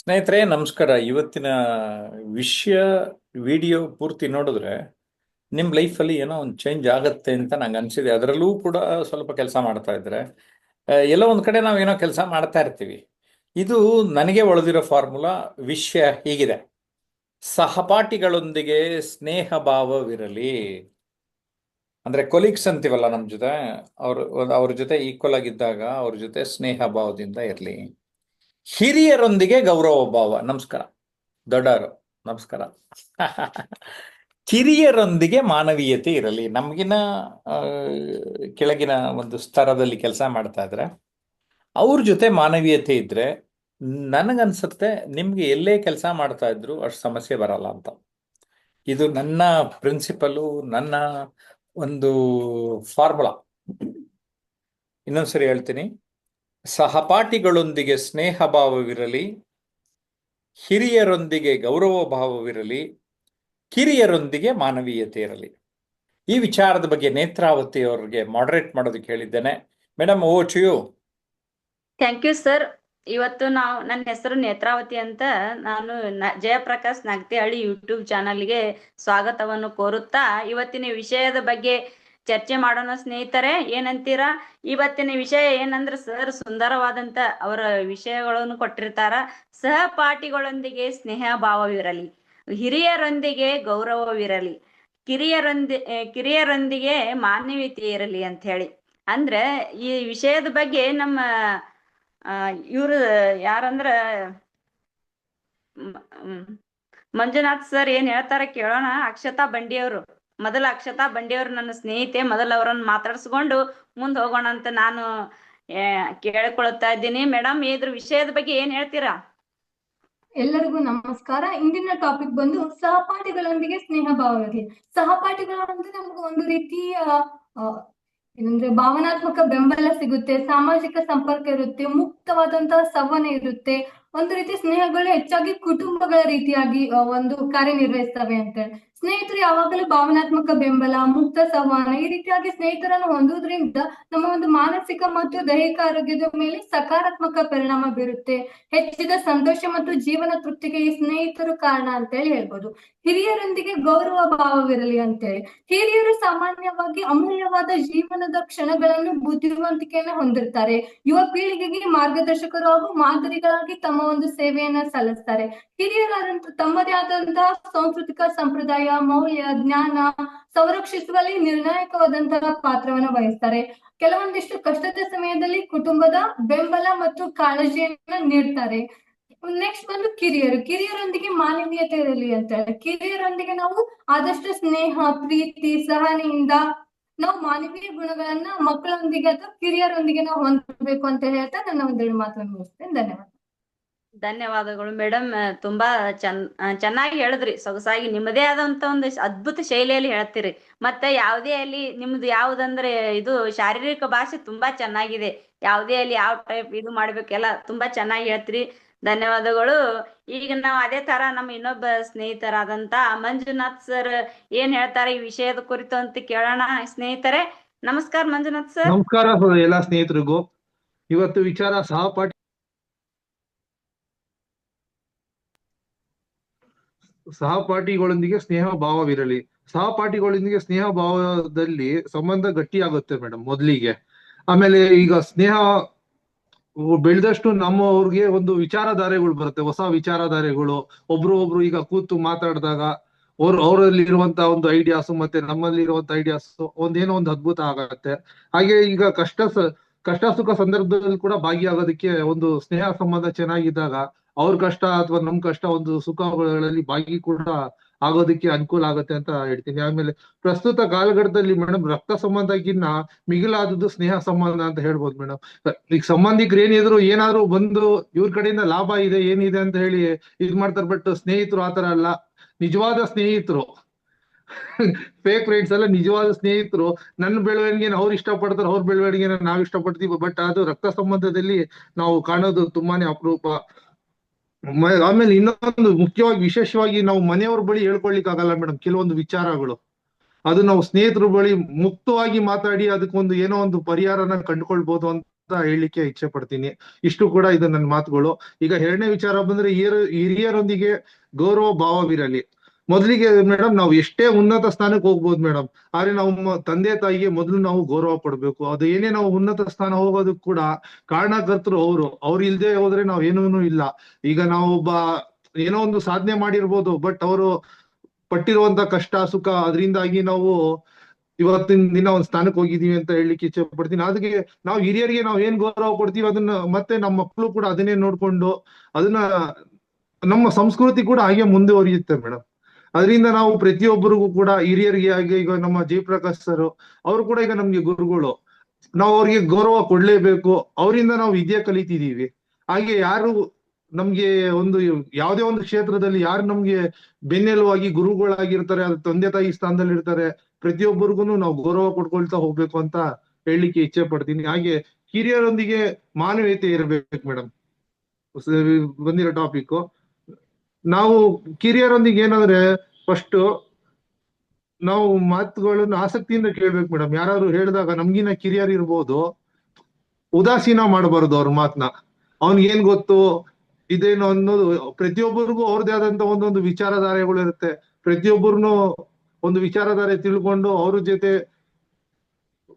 ಸ್ನೇಹಿತರೆ ನಮಸ್ಕಾರ. ಇವತ್ತಿನ ವಿಷಯ ವಿಡಿಯೋ ಪೂರ್ತಿ ನೋಡಿದ್ರೆ ನಿಮ್ಮ ಲೈಫಲ್ಲಿ ಏನೋ ಒಂದು ಚೇಂಜ್ ಆಗುತ್ತೆ ಅಂತ ನಂಗೆ ಅನಿಸಿದೆ. ಅದರಲ್ಲೂ ಕೂಡ ಸ್ವಲ್ಪ ಕೆಲಸ ಮಾಡ್ತಾ ಇದ್ರೆ ಎಲ್ಲೋ ಒಂದು ಕಡೆ ನಾವು ಏನೋ ಕೆಲಸ ಮಾಡ್ತಾ ಇರ್ತೀವಿ. ಇದು ನನಗೆ ಒಳದಿರೋ ಫಾರ್ಮುಲಾ. ವಿಷಯ ಹೀಗಿದೆ: ಸಹಪಾಠಿಗಳೊಂದಿಗೆ ಸ್ನೇಹ ಭಾವವಿರಲಿ. ಅಂದ್ರೆ ಕೊಲೀಗ್ಸ್ ಅಂತೀವಲ್ಲ ನಮ್ಮ ಜೊತೆ, ಅವ್ರ ಜೊತೆ ಈಕ್ವಲ್ ಆಗಿದ್ದಾಗ ಅವ್ರ ಜೊತೆ ಸ್ನೇಹ ಭಾವದಿಂದ ಇರಲಿ. ಹಿರಿಯರೊಂದಿಗೆ ಗೌರವ ಭಾವ. ನಮಸ್ಕಾರ ದೊಡ್ಡವರು, ನಮಸ್ಕಾರ. ಕಿರಿಯರೊಂದಿಗೆ ಮಾನವೀಯತೆ ಇರಲಿ. ನಮಗಿನ ಆ, ಕೆಳಗಿನ ಒಂದು ಸ್ತರದಲ್ಲಿ ಕೆಲಸ ಮಾಡ್ತಾ ಇದ್ರೆ ಅವ್ರ ಜೊತೆ ಮಾನವೀಯತೆ ಇದ್ರೆ ನನಗನ್ಸುತ್ತೆ ನಿಮ್ಗೆ ಎಲ್ಲೇ ಕೆಲಸ ಮಾಡ್ತಾ ಇದ್ರು ಅಷ್ಟು ಸಮಸ್ಯೆ ಬರಲ್ಲ ಅಂತ. ಇದು ನನ್ನ ಪ್ರಿನ್ಸಿಪಲು, ನನ್ನ ಒಂದು ಫಾರ್ಮುಲಾ. ಇನ್ನೊಂದ್ಸರಿ ಹೇಳ್ತೀನಿ: ಸಹಪಾಠಿಗಳೊಂದಿಗೆ ಸ್ನೇಹ ಭಾವವಿರಲಿ, ಹಿರಿಯರೊಂದಿಗೆ ಗೌರವ ಭಾವವಿರಲಿ, ಕಿರಿಯರೊಂದಿಗೆ ಮಾನವೀಯತೆ ಇರಲಿ. ಈ ವಿಚಾರದ ಬಗ್ಗೆ ನೇತ್ರಾವತಿ ಅವರಿಗೆ ಮಾಡರೇಟ್ ಮಾಡೋದಕ್ಕೆ ಹೇಳಿದ್ದೇನೆ. Madam, over to you. Thank you sir. ಇವತ್ತು ನನ್ನ ಹೆಸರು ನೇತ್ರಾವತಿ ಅಂತ. ನಾನು ಜಯಪ್ರಕಾಶ್ ನಾಗ್ತಿಹಳ್ಳಿ ಯೂಟ್ಯೂಬ್ ಚಾನಲ್ಗೆ ಸ್ವಾಗತವನ್ನು ಕೋರುತ್ತಾ ಇವತ್ತಿನ ವಿಷಯದ ಬಗ್ಗೆ ಚರ್ಚೆ ಮಾಡೋಣ. ಸ್ನೇಹಿತರೆ, ಏನಂತೀರಾ? ಇವತ್ತಿನ ವಿಷಯ ಏನಂದ್ರೆ, ಸರ್ ಸುಂದರವಾದಂತ ಅವರ ವಿಷಯಗಳನ್ನು ಕೊಟ್ಟಿರ್ತಾರ. ಸಹಪಾಠಿಗಳೊಂದಿಗೆ ಸ್ನೇಹ ಭಾವವಿರಲಿ, ಹಿರಿಯರೊಂದಿಗೆ ಗೌರವವಿರಲಿ, ಕಿರಿಯರೊಂದಿಗೆ ಮಾನವೀಯತೆ ಇರಲಿ ಅಂತ ಹೇಳಿ. ಅಂದ್ರೆ ಈ ವಿಷಯದ ಬಗ್ಗೆ ನಮ್ಮ ಇವ್ರು ಯಾರಂದ್ರ ಮಂಜುನಾಥ್ ಸರ್ ಏನ್ ಹೇಳ್ತಾರ ಕೇಳೋಣ. ಅಕ್ಷತಾ ಬಂಡಿಯವರು, ಅಕ್ಷತಾ ಬಂಡಿಯವರು ನನ್ನ ಸ್ನೇಹಿತೆ. ಮೊದಲು ಅವರನ್ನು ಮಾತಾಡಿಸ್ಕೊಂಡು ಮುಂದೆ ಹೋಗೋಣ ಅಂತ ನಾನು ಕೇಳಿಕೊಳ್ತಾ ಇದ್ದೀನಿ. ಮೇಡಮ್, ಇದ್ರ ವಿಷಯದ ಬಗ್ಗೆ ಏನ್ ಹೇಳ್ತೀರಾ? ಎಲ್ಲರಿಗೂ ನಮಸ್ಕಾರ. ಇಂದಿನ ಟಾಪಿಕ್ ಬಂದು ಸಹಪಾಠಿಗಳೊಂದಿಗೆ ಸ್ನೇಹ ಭಾವವಿರಲಿ. ಸಹಪಾಠಿಗಳು ಅಂದ್ರೆ ನಮ್ಗೆ ಒಂದು ರೀತಿಯ ಏನಂದ್ರೆ ಭಾವನಾತ್ಮಕ ಬೆಂಬಲ ಸಿಗುತ್ತೆ, ಸಾಮಾಜಿಕ ಸಂಪರ್ಕ ಇರುತ್ತೆ, ಮುಕ್ತವಾದಂತಹ ಸಂವಹನ ಇರುತ್ತೆ. ಒಂದು ರೀತಿ ಸ್ನೇಹಗಳು ಹೆಚ್ಚಾಗಿ ಕುಟುಂಬಗಳ ರೀತಿಯಾಗಿ ಒಂದು ಕಾರ್ಯನಿರ್ವಹಿಸ್ತವೆ ಅಂತ ಹೇಳಿ. ಸ್ನೇಹಿತರು ಯಾವಾಗಲೂ ಭಾವನಾತ್ಮಕ ಬೆಂಬಲ, ಮುಕ್ತ ಸಂವಹನ ಈ ರೀತಿಯಾಗಿ ಸ್ನೇಹಿತರನ್ನು ಹೊಂದುವುದರಿಂದ ನಮ್ಮ ಒಂದು ಮಾನಸಿಕ ಮತ್ತು ದೈಹಿಕ ಆರೋಗ್ಯದ ಮೇಲೆ ಸಕಾರಾತ್ಮಕ ಪರಿಣಾಮ ಬೀರುತ್ತೆ. ಹೆಚ್ಚಿದ ಸಂತೋಷ ಮತ್ತು ಜೀವನ ತೃಪ್ತಿಗೆ ಈ ಸ್ನೇಹಿತರು ಕಾರಣ ಅಂತ ಹೇಳಿ ಹೇಳ್ಬೋದು. ಹಿರಿಯರೊಂದಿಗೆ ಗೌರವ ಭಾವವಿರಲಿ ಅಂತೇಳಿ. ಹಿರಿಯರು ಸಾಮಾನ್ಯವಾಗಿ ಅಮೂಲ್ಯವಾದ ಜೀವನದ ಕ್ಷಣಗಳನ್ನು ಬುದ್ಧಿವಂತಿಕೆಯನ್ನ ಹೊಂದಿರ್ತಾರೆ. ಯುವ ಪೀಳಿಗೆಗೆ ಮಾರ್ಗದರ್ಶಕರು ಹಾಗೂ ಮಾದರಿಗಳಾಗಿ ತಮ್ಮ ಒಂದು ಸೇವೆಯನ್ನ ಸಲ್ಲಿಸ್ತಾರೆ. ಹಿರಿಯರಾದಂತ ತಮ್ಮದೇ ಆದಂತಹ ಸಾಂಸ್ಕೃತಿಕ ಸಂಪ್ರದಾಯ, ಮೌಲ್ಯ, ಜ್ಞಾನ ಸಂರಕ್ಷಿಸುವಲ್ಲಿ ನಿರ್ಣಾಯಕವಾದಂತಹ ಪಾತ್ರವನ್ನು ವಹಿಸ್ತಾರೆ. ಕೆಲವೊಂದಿಷ್ಟು ಕಷ್ಟದ ಸಮಯದಲ್ಲಿ ಕುಟುಂಬದ ಬೆಂಬಲ ಮತ್ತು ಕಾಳಜಿಯನ್ನ ನೀಡ್ತಾರೆ. ನೆಕ್ಸ್ಟ್ ಬಂದು ಕಿರಿಯರೊಂದಿಗೆ ಮಾನವೀಯತೆ ಇರಲಿ ಅಂತ ಹೇಳಿ. ಕಿರಿಯರೊಂದಿಗೆ ನಾವು ಆದಷ್ಟು ಸ್ನೇಹ, ಪ್ರೀತಿ, ಸಹನೆಯಿಂದ ನಾವು ಮಾನವೀಯ ಗುಣಗಳನ್ನ ಮಕ್ಕಳೊಂದಿಗೆ ಅಥವಾ ಕಿರಿಯರೊಂದಿಗೆ ನಾವು ಹೊಂದಬೇಕು ಅಂತ ಹೇಳ್ತಾ ನನ್ನ ಒಂದೆರಡು ಮಾತನ್ನು ಮುಗಿಸ್ತೇನೆ. ಧನ್ಯವಾದ. ಧನ್ಯವಾದಗಳು ಮೇಡಮ್. ತುಂಬಾ ಚೆನ್ನಾಗಿ ಹೇಳಿದ್ರಿ. ಸೊಗಸಾಗಿ ನಿಮ್ಮದೇ ಆದಂತ ಒಂದು ಅದ್ಭುತ ಶೈಲಿಯಲ್ಲಿ ಹೇಳ್ತೀರಿ. ಮತ್ತೆ ಯಾವುದೇ ಅಲ್ಲಿ ನಿಮ್ದು ಯಾವ್ದಂದ್ರೆ ಇದು ಶಾರೀರಿಕ ಭಾಷೆ ತುಂಬಾ ಚೆನ್ನಾಗಿದೆ. ಯಾವುದೇ ಅಲ್ಲಿ ಯಾವ ಟೈಪ್ ಇದು ಮಾಡ್ಬೇಕೆಲ್ಲ ತುಂಬಾ ಚೆನ್ನಾಗಿ ಹೇಳ್ತೀರಿ. ಧನ್ಯವಾದಗಳು. ಈಗ ನಾವು ಅದೇ ತರ ನಮ್ಮ ಇನ್ನೊಬ್ಬ ಸ್ನೇಹಿತರಾದಂತ ಮಂಜುನಾಥ್ ಸರ್ ಏನ್ ಹೇಳ್ತಾರೆ ಈ ವಿಷಯದ ಕುರಿತು ಅಂತ ಕೇಳೋಣ. ಸ್ನೇಹಿತರೆ, ನಮಸ್ಕಾರ ಮಂಜುನಾಥ್ ಸರ್. ನಮಸ್ಕಾರ ಎಲ್ಲ ಸ್ನೇಹಿತರಿಗೂ. ಇವತ್ತು ವಿಚಾರ ಸಹಪಾಠಿಗಳೊಂದಿಗೆ ಸ್ನೇಹ ಭಾವವಿರಲಿ. ಸಹಪಾಠಿಗಳೊಂದಿಗೆ ಸ್ನೇಹ ಭಾವದಲ್ಲಿ ಸಂಬಂಧ ಗಟ್ಟಿಯಾಗುತ್ತೆ ಮೇಡಮ್ ಮೊದಲಿಗೆ. ಆಮೇಲೆ ಈಗ ಸ್ನೇಹ ಬೆಳೆದಷ್ಟು ನಮ್ಮವ್ರಿಗೆ ಒಂದು ವಿಚಾರಧಾರೆಗಳು ಬರುತ್ತೆ, ಹೊಸ ವಿಚಾರಧಾರೆಗಳು. ಒಬ್ರು ಈಗ ಕೂತು ಮಾತಾಡಿದಾಗ ಅವರಲ್ಲಿ ಇರುವಂತ ಒಂದು ಐಡಿಯಾಸ್ ಮತ್ತೆ ನಮ್ಮಲ್ಲಿ ಇರುವಂತ ಐಡಿಯಾಸ್ ಒಂದೇನೋ ಒಂದು ಅದ್ಭುತ ಆಗತ್ತೆ. ಹಾಗೆ ಈಗ ಕಷ್ಟ ಸುಖ ಸಂದರ್ಭದಲ್ಲಿ ಕೂಡ ಭಾಗಿಯಾಗೋದಕ್ಕೆ ಒಂದು ಸ್ನೇಹ ಸಂಬಂಧ ಚೆನ್ನಾಗಿದ್ದಾಗ ಅವ್ರ ಕಷ್ಟ ಅಥವಾ ನಮ್ ಕಷ್ಟ ಒಂದು ಸುಖಗಳಲ್ಲಿ ಭಾಗಿ ಕೂಡ ಆಗೋದಕ್ಕೆ ಅನುಕೂಲ ಆಗುತ್ತೆ ಅಂತ ಹೇಳ್ತೀನಿ. ಆಮೇಲೆ ಪ್ರಸ್ತುತ ಕಾಲಘಟ್ಟದಲ್ಲಿ ಮೇಡಮ್ ರಕ್ತ ಸಂಬಂಧಕ್ಕಿನ್ನ ಮಿಗಿಲಾದದ್ದು ಸ್ನೇಹ ಸಂಬಂಧ ಅಂತ ಹೇಳ್ಬೋದು ಮೇಡಮ್. ಈಗ ಸಂಬಂಧಿಕರು ಏನಾದ್ರು ಬಂದು ಇವ್ರ ಕಡೆಯಿಂದ ಲಾಭ ಇದೆ ಏನಿದೆ ಅಂತ ಹೇಳಿ ಇದ್ ಮಾಡ್ತಾರೆ. ಬಟ್ ಸ್ನೇಹಿತರು ಆತರ ಅಲ್ಲ. ನಿಜವಾದ ಸ್ನೇಹಿತರು ಫೇಕ್ ಫ್ರೆಂಡ್ಸ್ ಅಲ್ಲ, ನಿಜವಾದ ಸ್ನೇಹಿತರು ನನ್ನ ಬೆಳವಣಿಗೆನ ಅವ್ರು ಇಷ್ಟಪಡ್ತಾರೆ, ಅವ್ರ ಬೆಳವಣಿಗೆನ ನಾವ್ ಇಷ್ಟಪಡ್ತೀವಿ. ಬಟ್ ಅದು ರಕ್ತ ಸಂಬಂಧದಲ್ಲಿ ನಾವು ಕಾಣೋದು ತುಂಬಾನೇ ಅಪರೂಪ. ಆಮೇಲೆ ಇನ್ನೊಂದು ಮುಖ್ಯವಾಗಿ ವಿಶೇಷವಾಗಿ ನಾವು ಮನೆಯವ್ರ ಬಳಿ ಹೇಳ್ಕೊಳ್ಲಿಕ್ಕೆ ಆಗಲ್ಲ ಮೇಡಮ್ ಕೆಲವೊಂದು ವಿಚಾರಗಳು. ಅದು ನಾವು ಸ್ನೇಹಿತರ ಬಳಿ ಮುಕ್ತವಾಗಿ ಮಾತಾಡಿ ಅದಕ್ಕೊಂದು ಏನೋ ಒಂದು ಪರಿಹಾರನ ಕಂಡುಕೊಳ್ಬಹುದು ಅಂತ ಹೇಳಲಿಕ್ಕೆ ಇಚ್ಛೆ ಪಡ್ತೀನಿ. ಇಷ್ಟು ಕೂಡ ಇದು ನನ್ನ ಮಾತುಗಳು. ಈಗ ಎರಡನೇ ವಿಚಾರ ಬಂದ್ರೆ ಹಿರಿಯರೊಂದಿಗೆ ಗೌರವ ಭಾವವಿರಲಿ. ಮೊದಲಿಗೆ ಮೇಡಮ್ ನಾವು ಎಷ್ಟೇ ಉನ್ನತ ಸ್ಥಾನಕ್ಕೆ ಹೋಗ್ಬೋದು ಮೇಡಮ್, ಆದ್ರೆ ನಾವು ತಂದೆ ತಾಯಿಗೆ ಮೊದಲು ನಾವು ಗೌರವ ಪಡ್ಬೇಕು. ಅದು ಏನೇ ನಾವು ಉನ್ನತ ಸ್ಥಾನ ಹೋಗೋದಕ್ಕೆ ಕೂಡ ಕಾರಣಕರ್ತರು ಅವ್ರು ಇಲ್ದೆ ಹೋದ್ರೆ ನಾವ್ ಏನೂ ಇಲ್ಲ. ಈಗ ನಾವು ಏನೋ ಒಂದು ಸಾಧನೆ ಮಾಡಿರ್ಬೋದು, ಬಟ್ ಅವರು ಪಟ್ಟಿರುವಂತ ಕಷ್ಟ ಸುಖ ಅದರಿಂದಾಗಿ ನಾವು ಇವತ್ತಿನ ದಿನ ಒಂದ್ ಸ್ಥಾನಕ್ಕೆ ಹೋಗಿದೀವಿ ಅಂತ ಹೇಳಲಿಕ್ಕೆ ಇಚ್ಛೆ ಪಡ್ತೀನಿ. ಅದಕ್ಕೆ ನಾವು ಹಿರಿಯರಿಗೆ ನಾವು ಏನ್ ಗೌರವ ಕೊಡ್ತೀವಿ ಅದನ್ನ ಮತ್ತೆ ನಮ್ಮ ಮಕ್ಕಳು ಕೂಡ ಅದನ್ನೇ ನೋಡ್ಕೊಂಡು ಅದನ್ನ ನಮ್ಮ ಸಂಸ್ಕೃತಿ ಕೂಡ ಹಾಗೆ ಮುಂದುವರಿಯುತ್ತೆ ಮೇಡಮ್. ಅದರಿಂದ ನಾವು ಪ್ರತಿಯೊಬ್ಬರಿಗೂ ಕೂಡ ಹಿರಿಯರಿಗೆ ಹಾಗೆ ಈಗ ನಮ್ಮ ಜಯಪ್ರಕಾಶ್ ಸರ್ ಅವರು ಕೂಡ ಈಗ ನಮ್ಗೆ ಗುರುಗಳು, ನಾವು ಅವ್ರಿಗೆ ಗೌರವ ಕೊಡ್ಲೇಬೇಕು. ಅವರಿಂದ ನಾವು ವಿದ್ಯೆ ಕಲಿತಿದೀವಿ. ಹಾಗೆ ಯಾರು ನಮ್ಗೆ ಒಂದು ಯಾವುದೇ ಒಂದು ಕ್ಷೇತ್ರದಲ್ಲಿ ಯಾರು ನಮ್ಗೆ ಬೆನ್ನೆಲುವಾಗಿ ಗುರುಗಳಾಗಿರ್ತಾರೆ, ಅದು ತಂದೆ ತಾಯಿ ಸ್ಥಾನದಲ್ಲಿ ಇರ್ತಾರೆ, ಪ್ರತಿಯೊಬ್ಬರಿಗೂ ನಾವು ಗೌರವ ಕೊಡ್ಕೊಳ್ತಾ ಹೋಗ್ಬೇಕು ಅಂತ ಹೇಳಲಿಕ್ಕೆ ಇಚ್ಛೆ ಪಡ್ತೀನಿ. ಹಾಗೆ ಹಿರಿಯರೊಂದಿಗೆ ಮಾನವೀಯತೆ ಇರಬೇಕು ಮೇಡಮ್. ಬಂದಿರೋ ಟಾಪಿಕ್ ನಾವು ಕಿರಿಯರೊಂದಿಗೆ ಏನಂದ್ರೆ ಫಸ್ಟ್ ನಾವು ಮಾತುಗಳನ್ನು ಆಸಕ್ತಿಯಿಂದ ಕೇಳ್ಬೇಕು ಮೇಡಮ್. ಯಾರಾದ್ರು ಹೇಳಿದಾಗ ನಮ್ಗಿನ ಕಿರಿಯರ್ ಇರ್ಬೋದು, ಉದಾಸೀನ ಮಾಡಬಾರ್ದು ಅವ್ರ ಮಾತನ್ನ. ಅವ್ನಿಗೆ ಏನ್ ಗೊತ್ತು ಇದೇನು ಅನ್ನೋದು, ಪ್ರತಿಯೊಬ್ಬರಿಗೂ ಅವ್ರದೇ ಆದಂತ ಒಂದೊಂದು ವಿಚಾರಧಾರೆಗಳು ಇರುತ್ತೆ. ಪ್ರತಿಯೊಬ್ಬರನ್ನು ಒಂದು ವಿಚಾರಧಾರೆ ತಿಳ್ಕೊಂಡು ಅವ್ರ ಜೊತೆ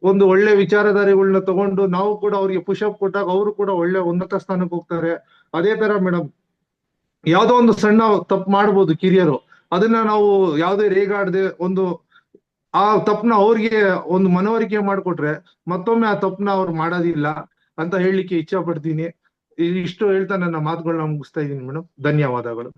ಒಂದು ಒಳ್ಳೆ ವಿಚಾರಧಾರೆಗಳನ್ನ ತಗೊಂಡು ನಾವು ಕೂಡ ಅವ್ರಿಗೆ ಪುಷಪ್ ಕೊಟ್ಟಾಗ ಅವರು ಕೂಡ ಒಳ್ಳೆ ಉನ್ನತ ಸ್ಥಾನಕ್ಕೆ ಹೋಗ್ತಾರೆ. ಅದೇ ತರ ಮೇಡಮ್, ಯಾವ್ದೋ ಒಂದು ಸಣ್ಣ ತಪ್ಪು ಮಾಡ್ಬೋದು ಕಿರಿಯರು, ಅದನ್ನ ನಾವು ಯಾವ್ದೇ ರೇಗಾಡದೆ ಒಂದು ಆ ತಪ್ಪನ ಅವ್ರಿಗೆ ಒಂದು ಮನವರಿಕೆ ಮಾಡಿಕೊಟ್ರೆ ಮತ್ತೊಮ್ಮೆ ಆ ತಪ್ಪನ ಅವ್ರು ಮಾಡೋದಿಲ್ಲ ಅಂತ ಹೇಳಲಿಕ್ಕೆ ಇಚ್ಛೆ ಪಡ್ತೀನಿ. ಇಷ್ಟು ಹೇಳ್ತಾ ನನ್ನ ಮಾತುಗಳನ್ನ ಮುಗಿಸ್ತಾ ಇದ್ದೀನಿ ಮೇಡಮ್. ಧನ್ಯವಾದಗಳು.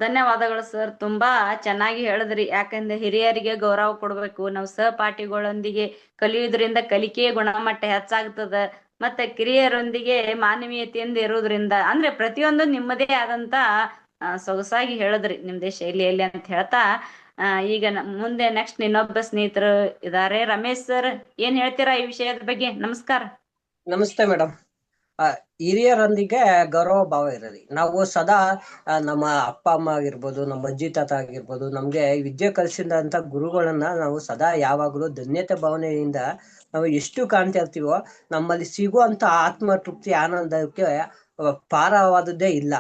ಧನ್ಯವಾದಗಳು ಸರ್, ತುಂಬಾ ಚೆನ್ನಾಗಿ ಹೇಳಿದ್ರಿ. ಯಾಕಂದ್ರೆ ಹಿರಿಯರಿಗೆ ಗೌರವ ಕೊಡ್ಬೇಕು, ನಾವು ಸಹಪಾಠಿಗಳೊಂದಿಗೆ ಕಲಿಯುವುದರಿಂದ ಕಲಿಕೆಯ ಗುಣಮಟ್ಟ ಹೆಚ್ಚಾಗ್ತದ. ಮತ್ತೆ ಕಿರಿಯರೊಂದಿಗೆ ಮಾನವೀಯತೆಯಿಂದ ಇರುವುದರಿಂದ ಅಂದ್ರೆ ಪ್ರತಿಯೊಂದು ನಿಮ್ಮದೇ ಆದಂತ ಸೊಗಸಾಗಿ ಹೇಳಿದ್ರಿ ನಿಮ್ದೇ ಶೈಲಿಯಲ್ಲಿ ಅಂತ ಹೇಳ್ತಾ, ಈಗ ಮುಂದೆ ನೆಕ್ಸ್ಟ್ ಇನ್ನೊಬ್ಬ ಸ್ನೇಹಿತರು ಇದಾರೆ. ರಮೇಶ್ ಸರ್, ಏನ್ ಹೇಳ್ತೀರಾ ಈ ವಿಷಯದ ಬಗ್ಗೆ? ನಮಸ್ಕಾರ. ನಮಸ್ತೆ ಮೇಡಮ್. ಹಿರಿಯರೊಂದಿಗೆ ಗೌರವ ಭಾವ ಇರಲಿ. ನಾವು ಸದಾ ನಮ್ಮ ಅಪ್ಪ ಅಮ್ಮ ಆಗಿರ್ಬೋದು, ನಮ್ಮ ಅಜ್ಜಿ ತಾತ ಆಗಿರ್ಬೋದು, ನಮ್ಗೆ ವಿದ್ಯೆ ಕಲಿಸಿದಂತ ಗುರುಗಳನ್ನ ನಾವು ಸದಾ ಯಾವಾಗಲೂ ಧನ್ಯತೆ ಭಾವನೆಯಿಂದ ನಾವು ಎಷ್ಟು ಕಾಣ್ತಾ ಇರ್ತೀವೋ ನಮ್ಮಲ್ಲಿ ಸಿಗುವಂತ ಆತ್ಮ ತೃಪ್ತಿ ಆನಂದಕ್ಕೆ ಪಾರವಾದದ್ದೇ ಇಲ್ಲ.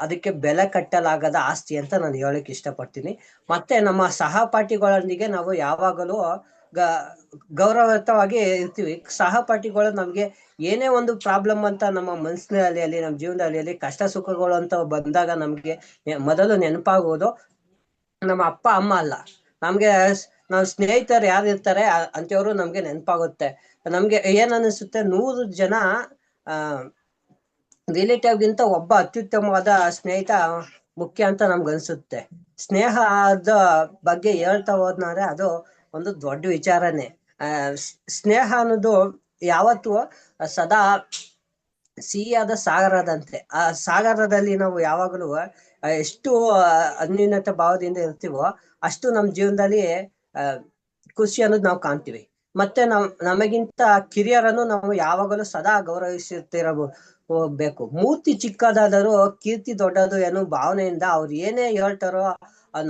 ಅದಕ್ಕೆ ಬೆಲೆ ಕಟ್ಟಲಾಗದ ಆಸ್ತಿ ಅಂತ ನಾನು ಹೇಳಕ್ ಇಷ್ಟಪಡ್ತೀನಿ. ಮತ್ತೆ ನಮ್ಮ ಸಹಪಾಠಿಗಳೊಂದಿಗೆ ನಾವು ಯಾವಾಗಲೂ ಗೌರವಯುತವಾಗಿ ಇರ್ತೀವಿ. ಸಹಪಾಠಿಗಳು ನಮ್ಗೆ ಏನೇ ಒಂದು ಪ್ರಾಬ್ಲಮ್ ಅಂತ ನಮ್ಮ ಮನಸ್ಸಿನಲ್ಲಿ ನಮ್ಮ ಜೀವನದಲ್ಲಿ ಕಷ್ಟ ಸುಖಗಳು ಅಂತ ಬಂದಾಗ ನಮ್ಗೆ ಮೊದಲು ನೆನಪಾಗುವುದು ನಮ್ಮ ಅಪ್ಪ ಅಮ್ಮ ಅಲ್ಲ, ನಮ್ಗೆ ನಾವ್ ಸ್ನೇಹಿತರು ಯಾರು ಇರ್ತಾರೆ ಅಂತವ್ರು ನಮ್ಗೆ ನೆನಪಾಗುತ್ತೆ. ನಮ್ಗೆ ಏನ್ ಅನಿಸುತ್ತೆ, 100 ಜನ ರಿಲೇಟಿವ್ ಗಿಂತ ಒಬ್ಬ ಅತ್ಯುತ್ತಮವಾದ ಸ್ನೇಹಿತ ಮುಖ್ಯ ಅಂತ ನಮ್ಗನ್ಸುತ್ತೆ. ಸ್ನೇಹದ ಬಗ್ಗೆ ಹೇಳ್ತಾ ಹೋದ್ನಾರೆ ಅದು ಒಂದು ದೊಡ್ಡ ವಿಚಾರನೇ. ಸ್ನೇಹ ಅನ್ನೋದು ಯಾವತ್ತೂ ಸದಾ ಸಿಹಿಯಾದ ಸಾಗರದಂತೆ. ಆ ಸಾಗರದಲ್ಲಿ ನಾವು ಯಾವಾಗಲೂ ಎಷ್ಟು ಅನ್ಯೂನ್ಯತ ಭಾವದಿಂದ ಇರ್ತೀವೋ ಅಷ್ಟು ನಮ್ಮ ಜೀವನದಲ್ಲಿ ಖುಷಿ ಅನ್ನೋದು ನಾವು ಕಾಣ್ತೀವಿ. ಮತ್ತೆ ನಮಗಿಂತ ಕಿರಿಯರನ್ನು ನಾವು ಯಾವಾಗಲೂ ಸದಾ ಗೌರವಿಸುತ್ತಿರಬೇಕು. ಮೂರ್ತಿ ಚಿಕ್ಕದಾದರೂ ಕೀರ್ತಿ ದೊಡ್ಡದು ಎನ್ನುವ ಭಾವನೆಯಿಂದ ಅವ್ರು ಏನೇ ಹೇಳ್ತಾರೋ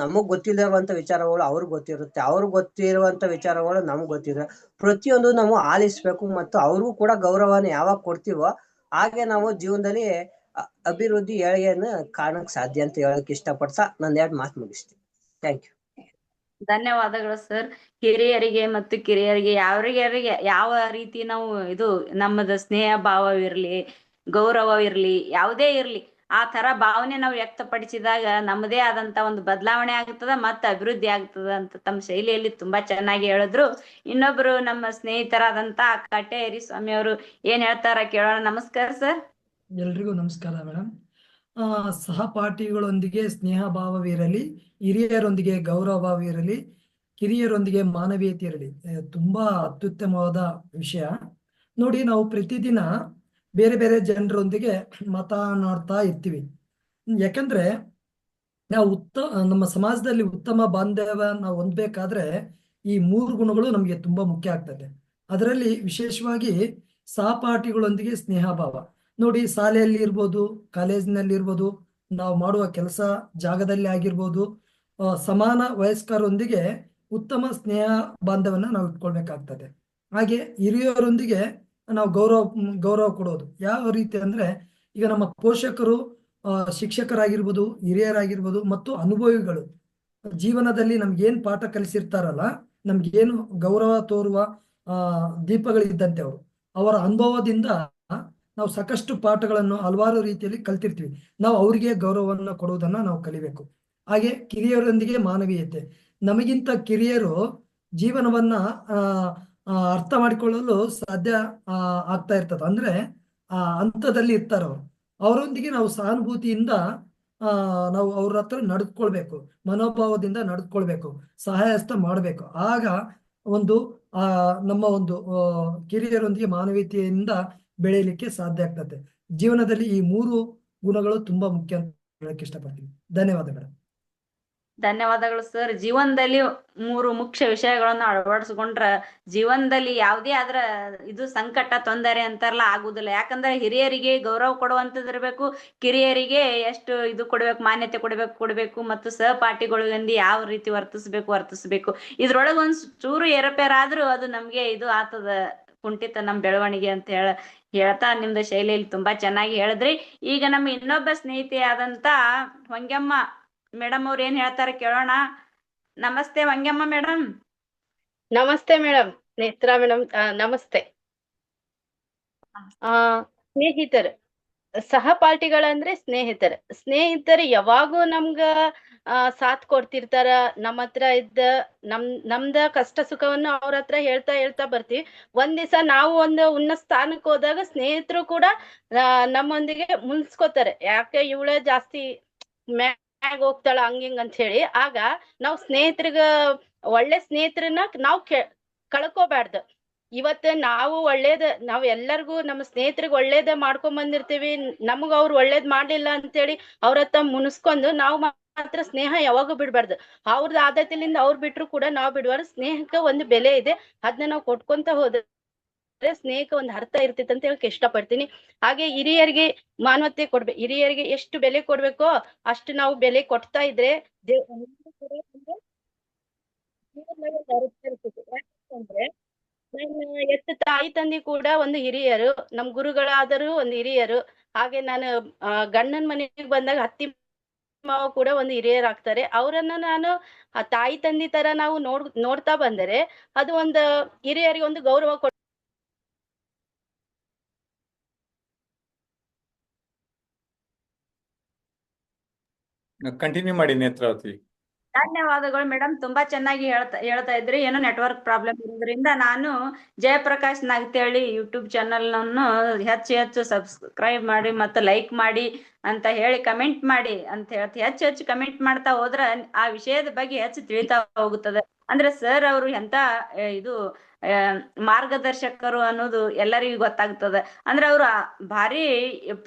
ನಮಗ್ ಗೊತ್ತಿಲ್ಲದಿರುವಂತ ವಿಚಾರಗಳು ಅವ್ರಿಗೆ ಗೊತ್ತಿರುತ್ತೆ, ಅವ್ರಿಗೆ ಗೊತ್ತಿರುವಂತ ವಿಚಾರಗಳು ನಮ್ಗೆ ಗೊತ್ತಿರೋ ಪ್ರತಿಯೊಂದು ನಾವು ಆಲಿಸ್ಬೇಕು. ಮತ್ತು ಅವ್ರಿಗೂ ಕೂಡ ಗೌರವನ ಯಾವಾಗ ಕೊಡ್ತೀವೋ ಹಾಗೆ ನಾವು ಜೀವನದಲ್ಲಿ ಅಭಿವೃದ್ಧಿ ಏಳಿಗೆಯನ್ನು ಕಾಣಕ್ ಸಾಧ್ಯ ಅಂತ ಹೇಳಕ್ ಇಷ್ಟಪಡ್ತಾ ನನ್ನ 2 ಮಾತು ಮುಗಿಸ್ತೀನಿ. Thank you. ಧನ್ಯವಾದಗಳು ಸರ್. ಹಿರಿಯರಿಗೆ ಮತ್ತು ಕಿರಿಯರಿಗೆ ಯಾವ ರೀತಿ ನಾವು ಇದು ನಮ್ಮದ ಸ್ನೇಹ ಭಾವವಿರ್ಲಿ, ಗೌರವ ಇರ್ಲಿ, ಯಾವುದೇ ಇರ್ಲಿ, ಆ ತರ ಭಾವನೆ ನಾವು ವ್ಯಕ್ತಪಡಿಸಿದಾಗ ನಮ್ಮದೇ ಆದಂತ ಒಂದು ಬದಲಾವಣೆ ಆಗ್ತದ ಮತ್ತೆ ಅಭಿವೃದ್ಧಿ ಆಗ್ತದ ಅಂತ ತಮ್ಮ ಶೈಲಿಯಲ್ಲಿ ತುಂಬಾ ಚೆನ್ನಾಗಿ ಹೇಳಿದ್ರು. ಇನ್ನೊಬ್ರು ನಮ್ಮ ಸ್ನೇಹಿತರಾದಂತ ಕಟ್ಟೇರಿ ಸ್ವಾಮಿ ಅವರು ಏನ್ ಹೇಳ್ತಾರ ಕೇಳೋಣ. ನಮಸ್ಕಾರ ಸರ್. ಎಲ್ರಿಗೂ ನಮಸ್ಕಾರ ಮೇಡಮ್. ಸಹಪಾಠಿಗಳೊಂದಿಗೆ ಸ್ನೇಹ ಭಾವವಿರಲಿ, ಹಿರಿಯರೊಂದಿಗೆ ಗೌರವ ಭಾವವಿರಲಿ, ಕಿರಿಯರೊಂದಿಗೆ ಮಾನವೀಯತೆ ಇರಲಿ. ತುಂಬಾ ಅತ್ಯುತ್ತಮವಾದ ವಿಷಯ. ನೋಡಿ, ನಾವು ಪ್ರತಿದಿನ ಬೇರೆ ಬೇರೆ ಜನರೊಂದಿಗೆ ಮಾತನಾಡ್ತಾ ಇರ್ತೀವಿ. ಯಾಕಂದ್ರೆ ನಾವು ನಮ್ಮ ಸಮಾಜದಲ್ಲಿ ಉತ್ತಮ ಬಾಂಧವ್ಯ ನಾವು ಹೊಂದಬೇಕಾದ್ರೆ ಈ 3 ಗುಣಗಳು ನಮಗೆ ತುಂಬಾ ಮುಖ್ಯ ಆಗ್ತದೆ. ಅದರಲ್ಲಿ ವಿಶೇಷವಾಗಿ ಸಹಪಾಠಿಗಳೊಂದಿಗೆ ಸ್ನೇಹ ಭಾವ. ನೋಡಿ, ಶಾಲೆಯಲ್ಲಿ ಇರ್ಬೋದು, ಕಾಲೇಜಿನಲ್ಲಿ ಇರ್ಬೋದು, ನಾವು ಮಾಡುವ ಕೆಲಸ ಜಾಗದಲ್ಲಿ ಆಗಿರ್ಬೋದು, ಸಮಾನ ವಯಸ್ಕರೊಂದಿಗೆ ಉತ್ತಮ ಸ್ನೇಹ ಬಾಂಧವನ್ನ ನಾವು ಇಟ್ಕೊಳ್ಬೇಕಾಗ್ತದೆ. ಹಾಗೆ ಹಿರಿಯರೊಂದಿಗೆ ನಾವು ಗೌರವ ಕೊಡೋದು ಯಾವ ರೀತಿ ಅಂದ್ರೆ, ಈಗ ನಮ್ಮ ಪೋಷಕರು, ಶಿಕ್ಷಕರಾಗಿರ್ಬೋದು, ಹಿರಿಯರಾಗಿರ್ಬೋದು ಮತ್ತು ಅನುಭವಿಗಳು ಜೀವನದಲ್ಲಿ ನಮ್ಗೇನ್ ಪಾಠ ಕಲಿಸಿರ್ತಾರಲ್ಲ, ನಮ್ಗೇನು ಗೌರವ ತೋರುವ ದೀಪಗಳಿದ್ದಂತೆ ಅವರು. ಅವರ ಅನುಭವದಿಂದ ನಾವು ಸಾಕಷ್ಟು ಪಾಠಗಳನ್ನು ಹಲವಾರು ರೀತಿಯಲ್ಲಿ ಕಲ್ತಿರ್ತೀವಿ. ನಾವು ಅವರಿಗೆ ಗೌರವವನ್ನು ಕೊಡುವುದನ್ನ ನಾವು ಕಲಿಬೇಕು. ಹಾಗೆ ಕಿರಿಯರೊಂದಿಗೆ ಮಾನವೀಯತೆ. ನಮಗಿಂತ ಕಿರಿಯರು ಜೀವನವನ್ನ ಅರ್ಥ ಮಾಡಿಕೊಳ್ಳಲು ಸಾಧ್ಯ ಆಗ್ತಾ ಇರ್ತದೆ. ಅಂದ್ರೆ ಆ ಹಂತದಲ್ಲಿ ಇರ್ತಾರೆ ಅವರು. ಅವರೊಂದಿಗೆ ನಾವು ಸಹಾನುಭೂತಿಯಿಂದ ನಾವು ಅವ್ರ ಹತ್ರ ನಡೆದುಕೊಳ್ಬೇಕು, ಮನೋಭಾವದಿಂದ ನಡೆದುಕೊಳ್ಬೇಕು, ಸಹಾಯ ಹಸ್ತ ಮಾಡಬೇಕು. ಆಗ ಒಂದು ನಮ್ಮ ಒಂದು ಕಿರಿಯರೊಂದಿಗೆ ಮಾನವೀಯತೆಯಿಂದ ಬೆಳೆಯಲಿಕ್ಕೆ ಸಾಧ್ಯ ಆಗ್ತದೆ. ಜೀವನದಲ್ಲಿ ಈ 3 ಗುಣಗಳು ತುಂಬಾ ಮುಖ್ಯ ಅಂತ ಹೇಳಕ್ ಇಷ್ಟಪಡ್ತೀನಿ. ಧನ್ಯವಾದಗಳು. ಧನ್ಯವಾದಗಳು ಸರ್. ಜೀವನದಲ್ಲಿ 3 ಮುಖ್ಯ ವಿಷಯಗಳನ್ನು ಅಳವಡಿಸ್ಕೊಂಡ್ರ ಜೀವನದಲ್ಲಿ ಯಾವುದೇ ಆದ್ರ ಇದು ಸಂಕಟ ತೊಂದರೆ ಅಂತಾರಲ್ಲ ಆಗುದಿಲ್ಲ. ಯಾಕಂದ್ರೆ ಹಿರಿಯರಿಗೆ ಗೌರವ ಕೊಡುವಂತದಿರ್ಬೇಕು, ಕಿರಿಯರಿಗೆ ಎಷ್ಟು ಇದು ಕೊಡ್ಬೇಕು, ಮಾನ್ಯತೆ ಕೊಡ್ಬೇಕು ಮತ್ತು ಸಹಪಾಠಿಗಳಿಂದ ಯಾವ ರೀತಿ ವರ್ತಿಸ್ಬೇಕು. ಇದ್ರೊಳಗೆ ಒಂದ್ ಚೂರು ಏರಪೇರಾದ್ರೂ ಅದು ನಮ್ಗೆ ಇದು ಆತದ, ಕುಂಠಿತ ನಮ್ ಬೆಳವಣಿಗೆ ಅಂತ ಹೇಳ್ತಾ ನಿಮ್ದು ಶೈಲಿಯಲ್ಲಿ ತುಂಬಾ ಚೆನ್ನಾಗಿ ಹೇಳಿದ್ರಿ. ಈಗ ನಮ್ಮ ಇನ್ನೊಬ್ಬ ಸ್ನೇಹಿತೆ ಆದಂತ ಹೊಂಗಮ್ಮ ಮೇಡಮ್ ಅವ್ರು ಏನ್ ಹೇಳ್ತಾರೆ ಕೇಳೋಣ. ನಮಸ್ತೆ ವಂಗ್ಯಮ್ಮ ಮೇಡಮ್. ನಮಸ್ತೆ ಮೇಡಮ್, ನೇತ್ರಾ ಮೇಡಮ್, ನಮಸ್ತೆ. ಸ್ನೇಹಿತರು, ಸಹಪಾಠಿಗಳಂದ್ರೆ ಸ್ನೇಹಿತರು ಯಾವಾಗೂ ನಮ್ಗ ಸಾಥ್ ಕೊಡ್ತಿರ್ತಾರ. ನಮ್ಮ ಹತ್ರ ನಮ್ದ ಕಷ್ಟ ಸುಖವನ್ನು ಅವ್ರ ಹತ್ರ ಹೇಳ್ತಾ ಬರ್ತೀವಿ. ಒಂದ್ ದಿವಸ ನಾವು ಒಂದು ಉನ್ನತ ಸ್ಥಾನಕ್ಕೆ ಹೋದಾಗ ಸ್ನೇಹಿತರು ಕೂಡ ನಮ್ಮೊಂದಿಗೆ ಮುನ್ಸ್ಕೋತಾರೆ. ಯಾಕೆ ಇವಳೇ ಜಾಸ್ತಿ ಮ್ಯಾಗ ಹೋಗ್ತಾಳ ಹಂಗಿಂಗ್ ಅಂತ ಹೇಳಿ. ಆಗ ನಾವ್ ಒಳ್ಳೆ ಸ್ನೇಹಿತರನ್ನ ನಾವು ಕಳ್ಕೋಬಾರ್ದು. ಇವತ್ತ ನಾವ್ ಎಲ್ಲರಿಗೂ ನಮ್ಮ ಸ್ನೇಹಿತರಿಗೆ ಒಳ್ಳೇದ ಮಾಡ್ಕೊಂಡ್ ಬಂದಿರ್ತೀವಿ. ನಮಗ ಅವ್ರು ಒಳ್ಳೇದ್ ಮಾಡ್ಲಿಲ್ಲ ಅಂತೇಳಿ ಅವ್ರ ಹತ್ರ ಮುನಿಸ್ಕೊಂಡು ನಾವು ಮಾತ್ರ ಸ್ನೇಹ ಯಾವಾಗೂ ಬಿಡ್ಬಾರ್ದು. ಅವ್ರದ್ದು ಆದತಿಲಿಂದ ಅವ್ರು ಬಿಟ್ರು ಕೂಡ ನಾವು ಬಿಡ್ಬಾರ್ದು. ಸ್ನೇಹಕ್ಕೆ ಒಂದು ಬೆಲೆ ಇದೆ, ಅದನ್ನ ನಾವು ಕೊಟ್ಕೊಂತ ಹೋದ್ರೆ ಸ್ನೇಹಕ್ಕೆ ಒಂದು ಅರ್ಥ ಇರ್ತೈತೆ ಅಂತ ಹೇಳಕ್ ಇಷ್ಟಪಡ್ತೀನಿ. ಹಾಗೆ ಹಿರಿಯರಿಗೆ ಮಾನವತೆ ಕೊಡ್ಬೇಕು. ಹಿರಿಯರಿಗೆ ಎಷ್ಟು ಬೆಲೆ ಕೊಡ್ಬೇಕೋ ಅಷ್ಟು ನಾವು ಬೆಲೆ ಕೊಡ್ತಾ ಇದ್ರೆ ಯಾಕಂದ್ರೆ ನನ್ನ ಎತ್ತ ತಾಯಿ ತಂದೆ ಕೂಡ ಒಂದು ಹಿರಿಯರು, ನಮ್ ಗುರುಗಳಾದರೂ ಒಂದು ಹಿರಿಯರು. ಹಾಗೆ ನಾನು ಗಂಡನ ಮನೆಗೆ ಬಂದಾಗ ಅತ್ತಿ ಮಾವ ಕೂಡ ಒಂದು ಹಿರಿಯರಾಗ್ತಾರೆ. ಅವರನ್ನ ನಾನು ಆ ತಾಯಿ ತಂದೆ ತರ ನಾವು ನೋಡ್ತಾ ಬಂದರೆ ಅದು ಒಂದು ಹಿರಿಯರಿಗೆ ಒಂದು ಗೌರವ ಕಂಟಿನ್ಯೂ ಮಾಡಿ ನೇತ್ರಾವತಿ. ಧನ್ಯವಾದಗಳು ಮೇಡಮ್. ತುಂಬಾ ಚೆನ್ನಾಗಿ ಹೇಳ್ತಾ ಇದ್ರಿ. ಏನೋ ನೆಟ್ವರ್ಕ್ ಪ್ರಾಬ್ಲಮ್ ಇರೋದ್ರಿಂದ ನಾನು ಜಯಪ್ರಕಾಶ್ ನಾಗ್ತೇಳಿ ಯೂಟ್ಯೂಬ್ ಚಾನಲ್ ನನ್ನು ಹೆಚ್ಚು ಸಬ್ಸ್ಕ್ರೈಬ್ ಮಾಡಿ ಮತ್ತು ಲೈಕ್ ಮಾಡಿ ಅಂತ ಹೇಳಿ ಕಮೆಂಟ್ ಮಾಡಿ ಅಂತ ಹೇಳ್ತಿ. ಹೆಚ್ಚು ಕಮೆಂಟ್ ಮಾಡ್ತಾ ಹೋದ್ರ ಆ ವಿಷಯದ ಬಗ್ಗೆ ಹೆಚ್ಚು ತಿಳಿತಾ ಹೋಗುತ್ತದೆ. ಅಂದ್ರೆ ಸರ್ ಅವರು ಎಂತ ಇದು ಮಾರ್ಗದರ್ಶಕರು ಅನ್ನೋದು ಎಲ್ಲರಿಗೂ ಗೊತ್ತಾಗ್ತದೆ. ಅಂದ್ರೆ ಅವರು ಭಾರಿ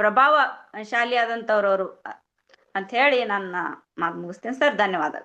ಪ್ರಭಾವಶಾಲಿ ಆದಂತವ್ರು ಅವರು ಅಂತ ಹೇಳಿ ನನ್ನ ಮಾತು ಮುಗಿಸ್ತೇನೆ ಸರ್. ಧನ್ಯವಾದ.